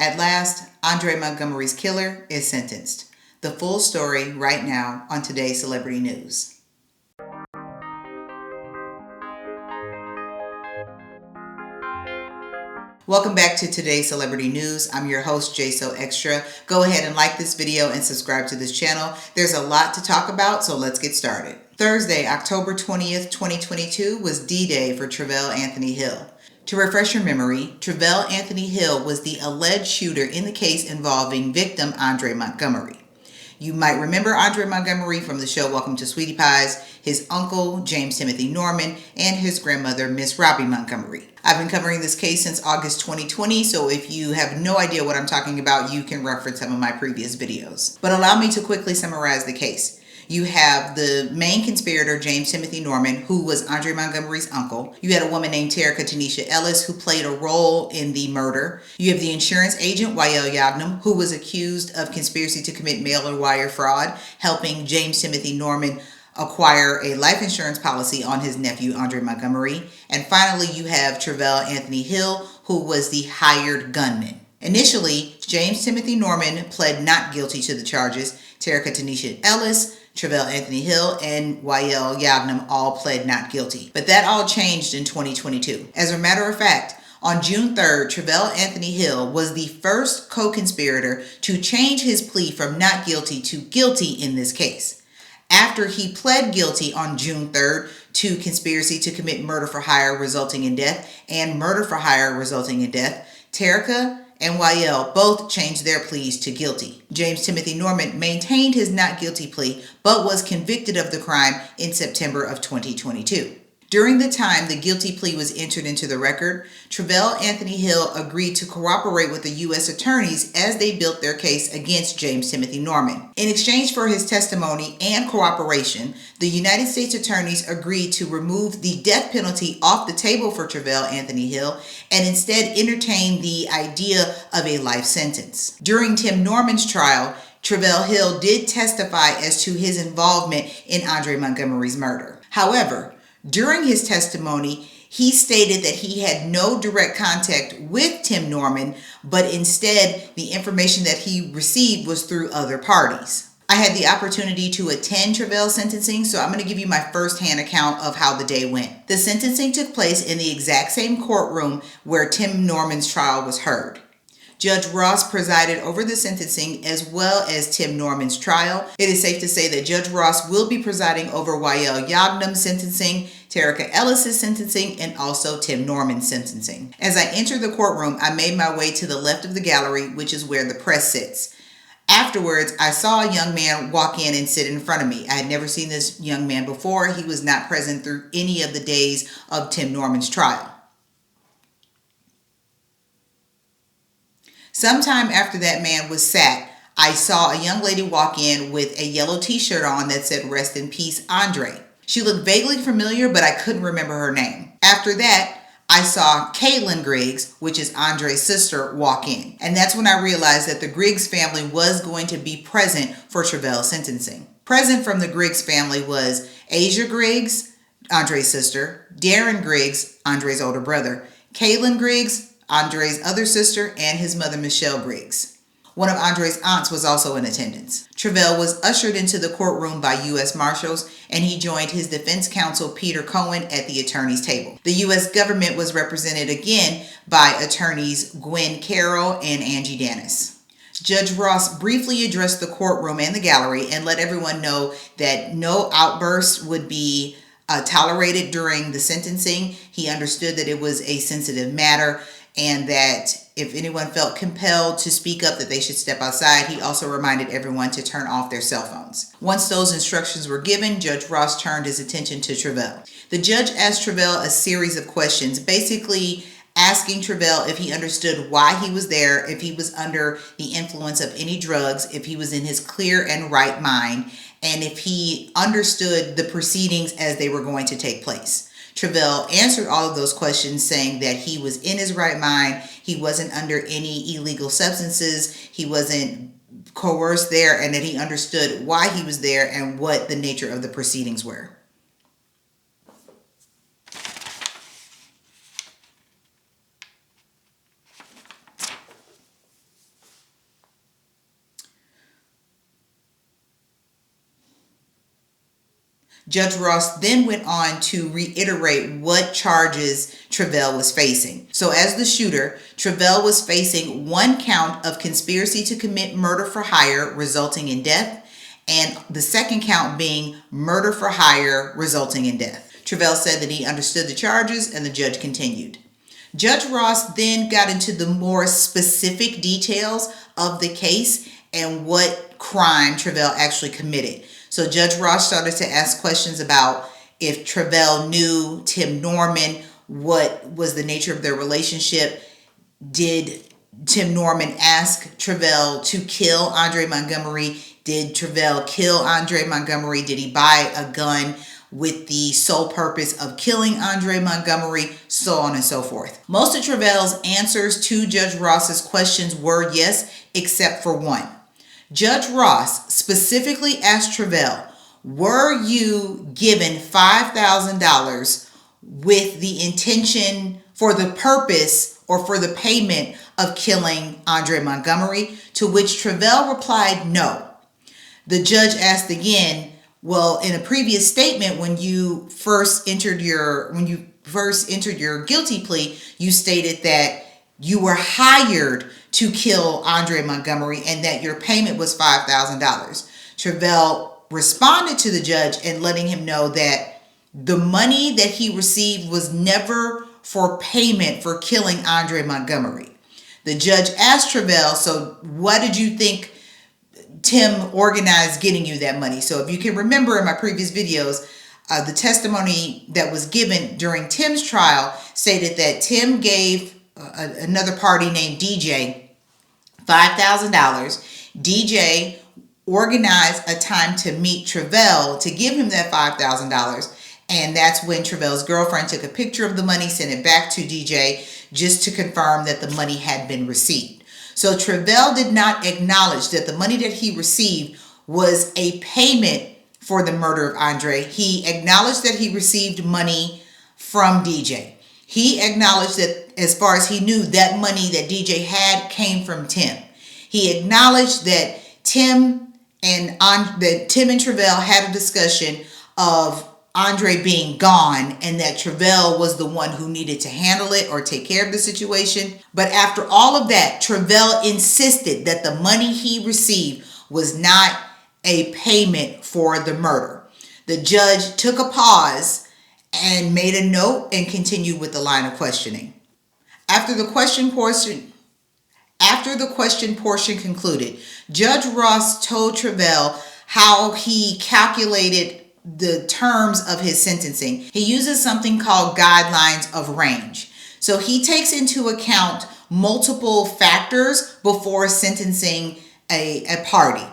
At last, Andre Montgomery's killer is sentenced. The full story right now on today's Celebrity News. Welcome back to today's Celebrity News. I'm your host, Jay So Extra. Go ahead and like this video and subscribe to this channel. There's a lot to talk about, so let's get started. Thursday, October 20th, 2022 was D-Day for Travell Anthony Hill. To refresh your memory, Travell Anthony Hill was the alleged shooter in the case involving victim Andre Montgomery. You might remember Andre Montgomery from the show Welcome to Sweetie Pies, his uncle, James Timothy Norman, and his grandmother, Miss Robbie Montgomery. I've been covering this case since August 2020, so if you have no idea what I'm talking about, you can reference some of my previous videos. But allow me to quickly summarize the case. You have the main conspirator, James Timothy Norman, who was Andre Montgomery's uncle. You had a woman named Tanisha Ellis, who played a role in the murder. You have the insurance agent, Wael Yagnam, who was accused of conspiracy to commit mail-or-wire fraud, helping James Timothy Norman acquire a life insurance policy on his nephew, Andre Montgomery. And finally, you have Travell Anthony Hill, who was the hired gunman. Initially, James Timothy Norman pled not guilty to the charges. Tanisha Ellis, Travell Anthony Hill, and Wael Yagnam all pled not guilty. But that all changed in 2022. As a matter of fact, on June 3rd, Travell Anthony Hill was the first co-conspirator to change his plea from not guilty to guilty in this case. After he pled guilty on June 3rd to conspiracy to commit murder for hire resulting in death and murder for hire resulting in death, Terica and Wael both changed their pleas to guilty. James Timothy Norman maintained his not guilty plea, but was convicted of the crime in September of 2022. During the time the guilty plea was entered into the record, Travell Anthony Hill agreed to cooperate with the U.S. attorneys as they built their case against James Timothy Norman. In exchange for his testimony and cooperation, the United States attorneys agreed to remove the death penalty off the table for Travell Anthony Hill and instead entertain the idea of a life sentence. During Tim Norman's trial, Travell Hill did testify as to his involvement in Andre Montgomery's murder. However, during his testimony, he stated that he had no direct contact with Tim Norman, but instead the information that he received was through other parties. I had the opportunity to attend Travell's sentencing, so I'm going to give you my first-hand account of how the day went. The sentencing took place in the exact same courtroom where Tim Norman's trial was heard. Judge Ross presided over the sentencing as well as Tim Norman's trial. It is safe to say that Judge Ross will be presiding over Wael Yagnam's sentencing, Terica Ellis' sentencing, and also Tim Norman's sentencing. As I entered the courtroom, I made my way to the left of the gallery, which is where the press sits. Afterwards, I saw a young man walk in and sit in front of me. I had never seen this young man before. He was not present through any of the days of Tim Norman's trial. Sometime after that man was sat, I saw a young lady walk in with a yellow t-shirt on that said, "Rest in peace, Andre." She looked vaguely familiar, but I couldn't remember her name. After that, I saw Caitlin Griggs, which is Andre's sister, walk in. And that's when I realized that the Griggs family was going to be present for Travell's sentencing. Present from the Griggs family was Asia Griggs, Andre's sister, Darren Griggs, Andre's older brother, Caitlin Griggs, Andre's other sister, and his mother, Michelle Griggs. One of Andre's aunts was also in attendance. Travell was ushered into the courtroom by U.S. Marshals, and he joined his defense counsel, Peter Cohen, at the attorney's table. The U.S. government was represented again by attorneys Gwen Carroll and Angie Dennis. Judge Ross briefly addressed the courtroom and the gallery and let everyone know that no outbursts would be tolerated during the sentencing. He understood that it was a sensitive matter, and that if anyone felt compelled to speak up, that they should step outside. He also reminded everyone to turn off their cell phones. Once those instructions were given, Judge Ross turned his attention to Travell. The judge asked Travell a series of questions, basically asking Travell if he understood why he was there, if he was under the influence of any drugs, if he was in his clear and right mind, and if he understood the proceedings as they were going to take place. Travell answered all of those questions, saying that he was in his right mind, he wasn't under any illegal substances, he wasn't coerced there, and that he understood why he was there and what the nature of the proceedings were. Judge Ross then went on to reiterate what charges Travell was facing. So as the shooter, Travell was facing 1 count of conspiracy to commit murder for hire resulting in death, and the second count being murder for hire resulting in death. Travell said that he understood the charges, and the judge continued. Judge Ross then got into the more specific details of the case and what crime Travell actually committed. So Judge Ross started to ask questions about if Travell knew Tim Norman, what was the nature of their relationship. Did Tim Norman ask Travell to kill Andre Montgomery? Did Travell kill Andre Montgomery? Did he buy a gun with the sole purpose of killing Andre Montgomery? So on and so forth. Most of Travell's answers to Judge Ross's questions were yes, except for one. Judge Ross specifically asked Travell, were you given $5,000 with the intention, for the purpose or for the payment of killing Andre Montgomery? To which Travell replied no. The judge asked again, well, in a previous statement, when you first entered your guilty plea, you stated that you were hired to kill Andre Montgomery and that your payment was $5,000. Travell responded to the judge and letting him know that the money that he received was never for payment for killing Andre Montgomery. The judge asked Travell, so what did you think Tim organized getting you that money? So if you can remember in my previous videos, the testimony that was given during Tim's trial stated that Tim gave another party named DJ $5,000. DJ organized a time to meet Travell to give him that $5,000. And that's when Travell's girlfriend took a picture of the money, sent it back to DJ just to confirm that the money had been received. So Travell did not acknowledge that the money that he received was a payment for the murder of Andre. He acknowledged that he received money from DJ. He acknowledged that as far as he knew, that money that DJ had came from Tim. He acknowledged that Tim and Travell had a discussion of Andre being gone and that Travell was the one who needed to handle it or take care of the situation. But after all of that, Travell insisted that the money he received was not a payment for the murder. The judge took a pause and made a note and continued with the line of questioning. After the question portion concluded, Judge Ross told Travell how he calculated the terms of his sentencing. He uses something called guidelines of range. So he takes into account multiple factors before sentencing a party.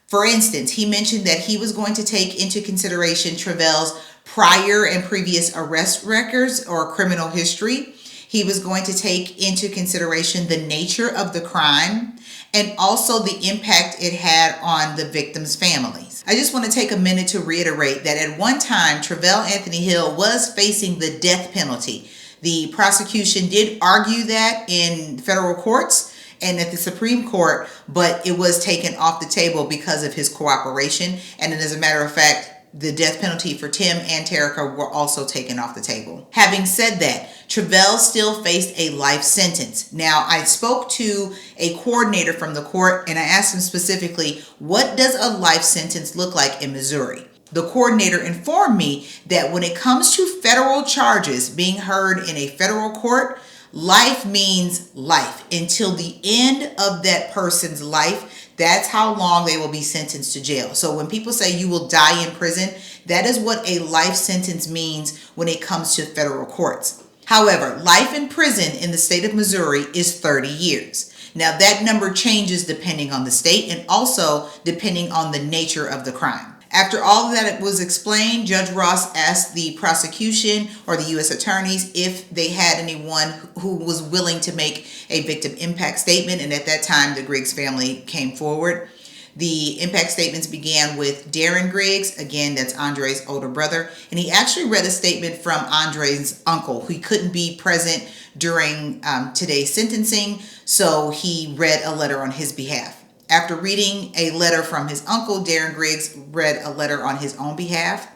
For instance, he mentioned that he was going to take into consideration Travell's prior and previous arrest records or criminal history. He was going to take into consideration the nature of the crime and also the impact it had on the victims' families. I just want to take a minute to reiterate that at one time, Travell Anthony Hill was facing the death penalty. The prosecution did argue that in federal courts and at the Supreme Court, but it was taken off the table because of his cooperation. And as a matter of fact, the death penalty for Tim and Terica were also taken off the table. Having said that, Travell still faced a life sentence. Now, I spoke to a coordinator from the court and I asked him specifically, what does a life sentence look like in Missouri? The coordinator informed me that when it comes to federal charges being heard in a federal court, life means life until the end of that person's life. That's how long they will be sentenced to jail. So when people say you will die in prison, that is what a life sentence means when it comes to federal courts. However, life in prison in the state of Missouri is 30 years. Now that number changes depending on the state and also depending on the nature of the crime. After all of that was explained, Judge Ross asked the prosecution or the U.S. attorneys if they had anyone who was willing to make a victim impact statement. And at that time, the Griggs family came forward. The impact statements began with Darren Griggs. Again, that's Andre's older brother. And he actually read a statement from Andre's uncle, who couldn't be present during today's sentencing. So he read a letter on his behalf. After reading a letter from his uncle, Darren Griggs read a letter on his own behalf.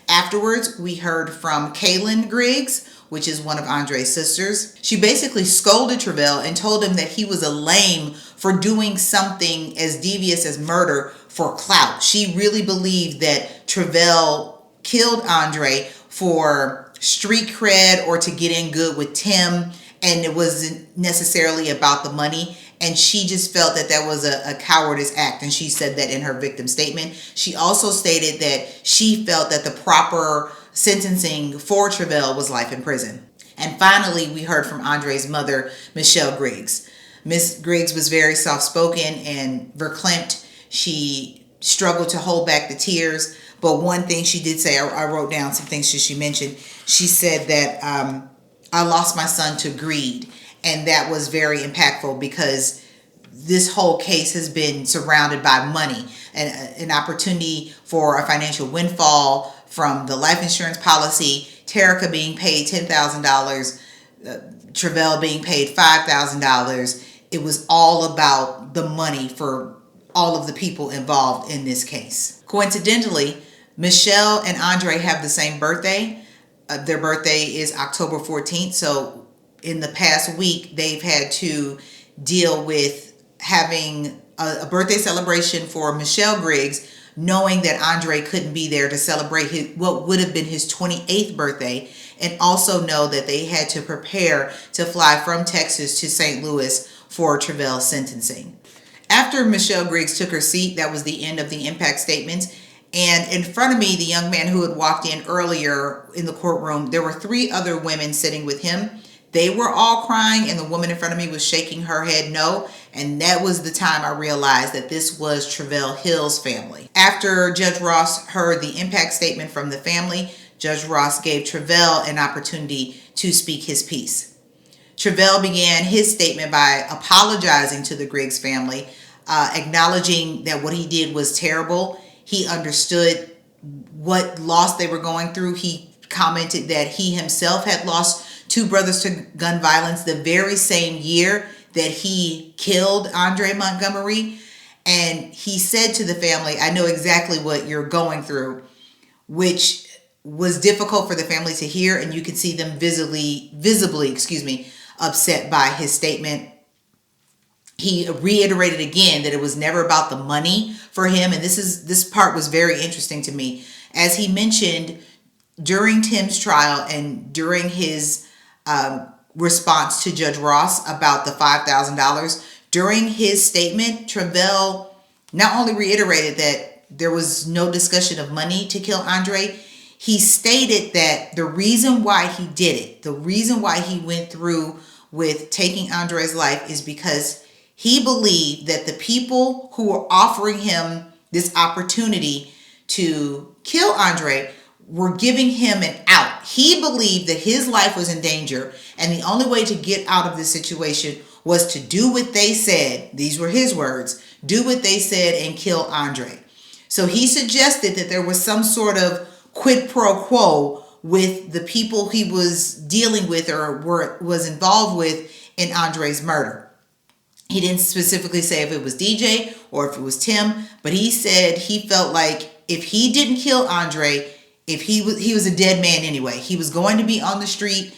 Afterwards, we heard from Kaylin Griggs, which is one of Andre's sisters. She basically scolded Travell and told him that he was a lame for doing something as devious as murder for clout. She really believed that Travell killed Andre for street cred or to get in good with Tim, and it wasn't necessarily about the money. And she just felt that that was a cowardice act, and she said that in her victim statement. She also stated that she felt that the proper sentencing for Travell was life in prison. And finally, we heard from Andre's mother, Michelle Griggs. Miss Griggs was very soft-spoken and verklempt. She struggled to hold back the tears. But one thing she did say, I wrote down some things she mentioned. She said that I lost my son to greed. And that was very impactful because this whole case has been surrounded by money, and an opportunity for a financial windfall from the life insurance policy, Terica being paid $10,000, Travell being paid $5,000. It was all about the money for all of the people involved in this case. Coincidentally, Michelle and Andre have the same birthday. Their birthday is October 14th, so in the past week, they've had to deal with having a birthday celebration for Michelle Griggs, knowing that Andre couldn't be there to celebrate what would have been his 28th birthday, and also know that they had to prepare to fly from Texas to St. Louis for Travell's sentencing. After Michelle Griggs took her seat, that was the end of the impact statements. And in front of me, the young man who had walked in earlier in the courtroom, there were 3 other women sitting with him. They were all crying, and the woman in front of me was shaking her head no. And that was the time I realized that this was Travell Hill's family. After Judge Ross heard the impact statement from the family, Judge Ross gave Travell an opportunity to speak his piece. Travell began his statement by apologizing to the Griggs family, acknowledging that what he did was terrible. He understood what loss they were going through. He commented that he himself had lost 2 brothers to gun violence the very same year that he killed Andre Montgomery. And he said to the family, I know exactly what you're going through, which was difficult for the family to hear. And you could see them visibly, upset by his statement. He reiterated again that it was never about the money for him. And this part was very interesting to me. As he mentioned during Tim's trial and during his response to Judge Ross about the $5,000. During his statement, Travell not only reiterated that there was no discussion of money to kill Andre, he stated that the reason why he did it, the reason why he went through with taking Andre's life is because he believed that the people who were offering him this opportunity to kill Andre were giving him an out. He believed that his life was in danger, and the only way to get out of this situation was to do what they said. These were his words. Do what they said and kill Andre. So he suggested that there was some sort of quid pro quo with the people he was dealing with or was involved with in Andre's murder. He didn't specifically say if it was DJ or if it was Tim, but he said he felt like if he didn't kill Andre, if he was a dead man anyway. He was going to be on the street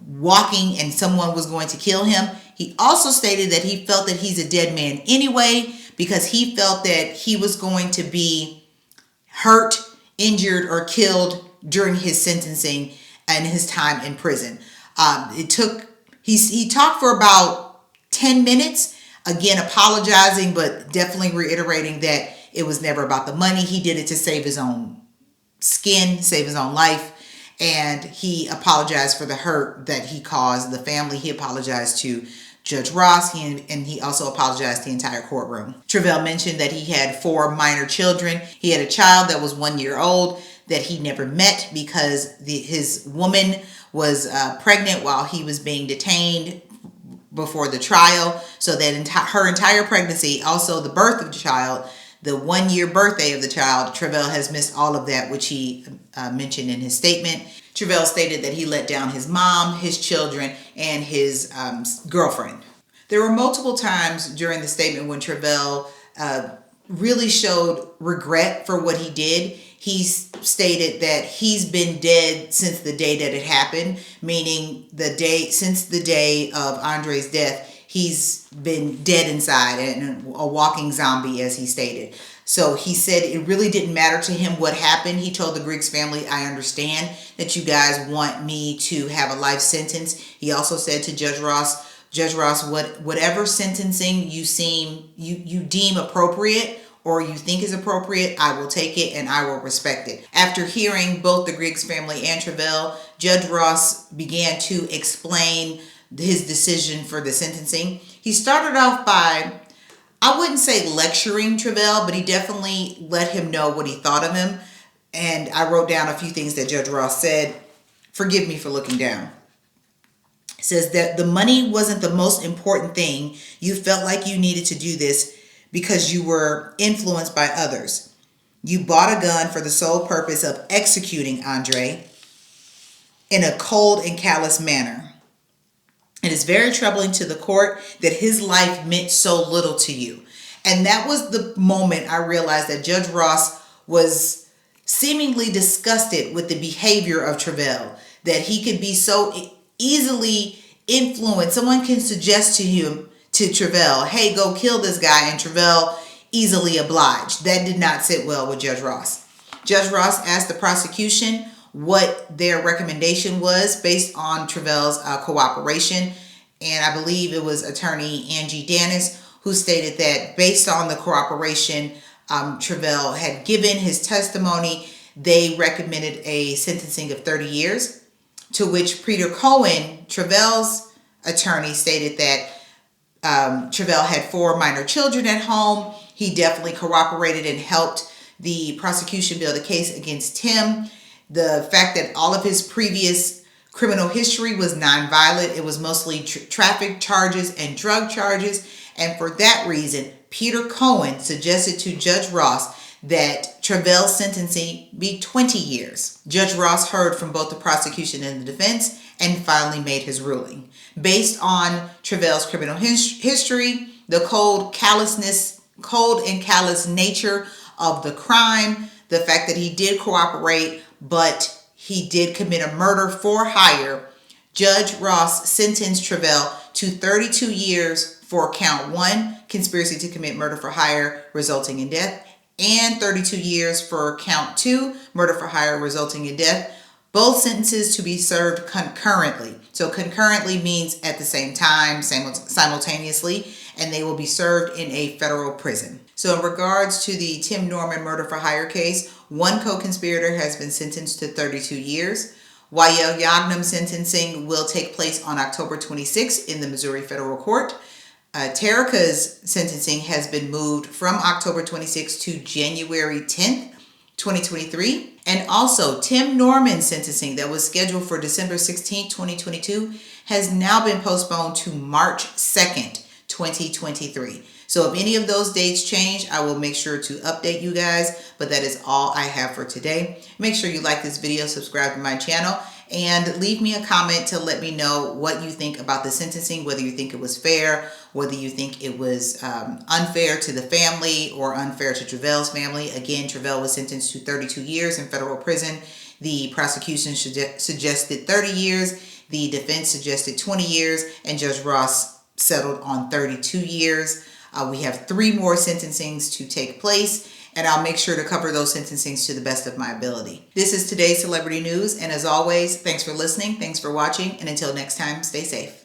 walking and someone was going to kill him. He also stated that he felt that he's a dead man anyway because he felt that he was going to be hurt, injured, or killed during his sentencing and his time in prison. He talked for about 10 minutes, again apologizing, but definitely reiterating that it was never about the money. He did it to save his own skin, save his own life, and he apologized for the hurt that he caused the family. He apologized to Judge Ross, and he also apologized to the entire courtroom. Travell mentioned that he had 4 minor children. He had a child that was 1 year old that he never met because his woman was pregnant while he was being detained before the trial. So that her entire pregnancy, also the birth of the child, the 1 year birthday of the child, Travell has missed all of that, which he mentioned in his statement. Travell stated that he let down his mom, his children, and his girlfriend. There were multiple times during the statement when Travell really showed regret for what he did. he stated that he's been dead since the day that it happened, meaning since the day of Andre's death, he's been dead inside and a walking zombie, as he stated. So he said it really didn't matter to him what happened. He told the Griggs family, I understand that you guys want me to have a life sentence. He also said to Judge Ross, whatever sentencing you deem appropriate or you think is appropriate, I will take it and I will respect it. After hearing both the Griggs family and Travell, Judge Ross began to explain his decision for the sentencing. He started off by, I wouldn't say lecturing Travell, but he definitely let him know what he thought of him. And I wrote down a few things that Judge Ross said. Forgive me for looking down. It says that the money wasn't the most important thing. You felt like you needed to do this because you were influenced by others. You bought a gun for the sole purpose of executing Andre in a cold and callous manner. It is very troubling to the court that his life meant so little to you. And that was the moment I realized that Judge Ross was seemingly disgusted with the behavior of Travell, that he could be so easily influenced. Someone can suggest to Travell, hey, go kill this guy, and Travell easily obliged. That did not sit well with Judge Ross. Judge Ross asked the prosecution what their recommendation was based on Travell's cooperation. And I believe it was attorney Angie Dennis who stated that based on the cooperation Travell had given his testimony, they recommended a sentencing of 30 years, to which Peter Cohen, Travell's attorney, stated that Travell had 4 minor children at home. He definitely cooperated and helped the prosecution build a case against him. The fact that all of his previous criminal history was nonviolent, it was mostly traffic charges and drug charges. And for that reason, Peter Cohen suggested to Judge Ross that Travell's sentencing be 20 years. Judge Ross heard from both the prosecution and the defense and finally made his ruling. Based on Travell's criminal history, the cold and callous nature of the crime, the fact that he did cooperate, but he did commit a murder for hire, Judge Ross sentenced Travell to 32 years for count 1, conspiracy to commit murder for hire resulting in death, and 32 years for count 2, murder for hire resulting in death. Both sentences to be served concurrently. So concurrently means at the same time, simultaneously, and they will be served in a federal prison. So in regards to the Tim Norman murder for hire case, one co-conspirator has been sentenced to 32 years. Wael Yagnam's sentencing will take place on October 26th in the Missouri Federal Court. Terica's sentencing has been moved from October 26th to January 10th, 2023. And also, Tim Norman's sentencing that was scheduled for December 16th, 2022 has now been postponed to March 2nd, 2023. So if any of those dates change, I will make sure to update you guys, but that is all I have for today. Make sure you like this video, subscribe to my channel, and leave me a comment to let me know what you think about the sentencing, whether you think it was fair, whether you think it was unfair to the family or unfair to Travell's family. Again, Travell was sentenced to 32 years in federal prison. The prosecution suggested 30 years. The defense suggested 20 years, and Judge Ross settled on 32 years. We have 3 more sentencings to take place, and I'll make sure to cover those sentencings to the best of my ability. This is today's celebrity news, and as always, thanks for listening, thanks for watching, and until next time, stay safe.